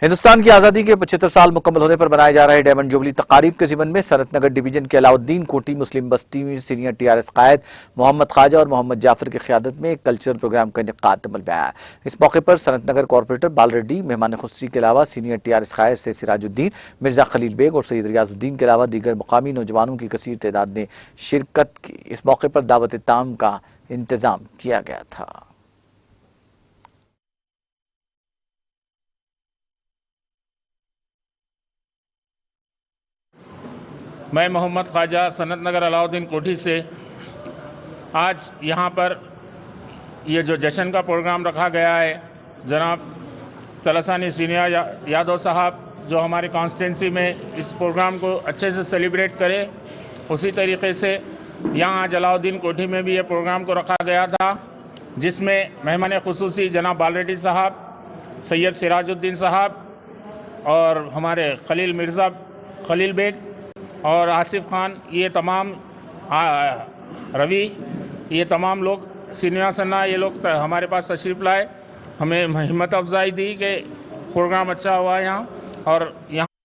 हिंदुस्तान की आजादी के 75 साल मुकम्मल होने पर बनाए जा रहे डायमंड जुबली तकारीब के ज़िमन में सनत नगर डिवीजन के अलाउद्दीन कोठी मुस्लिम बस्ती में सीनियर टीआरएस कायद मोहम्मद ख्वाजा और मोहम्मद जाफर की क़यादत में एक कल्चरल प्रोग्राम का इनेकाद अमल में आया। इस मौके पर सनत नगर कॉर्पोरेटर बाल रेड्डी मेहमान खुसूसी के अलावा सीनियर टीआरएस कायद से सिराजुद्दीन, मिर्जा खलील बेग और सैयद रियाजुद्दीन के अलावा दीगर मुकामी नौजवानों की कसीर तादाद ने शिरकत की। इस मौके पर दावत ताम का इंतजाम किया गया था। मैं मोहम्मद ख्वाजा सनत नगर अलाउद्दीन कोठी से आज यहाँ पर ये जो जश्न का प्रोग्राम रखा गया है, जनाब तलसानी सीनियर यादव साहब जो हमारी कॉन्स्टिट्यूंसी में इस प्रोग्राम को अच्छे से सेलिब्रेट करे, उसी तरीके से यहाँ आज अलाउद्दीन कोठी में भी ये प्रोग्राम को रखा गया था, जिसमें मेहमान खुसूसी जनाब बाल रेड्डी साहब, सैयद सिराजुद्दीन साहब और हमारे मिर्ज़ा खलील बेग और आसिफ खान, ये तमाम रवि, ये तमाम लोग सीनियर सन्ना ये लोग हमारे पास तशरीफ़ लाए, हमें हिम्मत अफजाई दी कि प्रोग्राम अच्छा हुआ यहाँ और यहाँ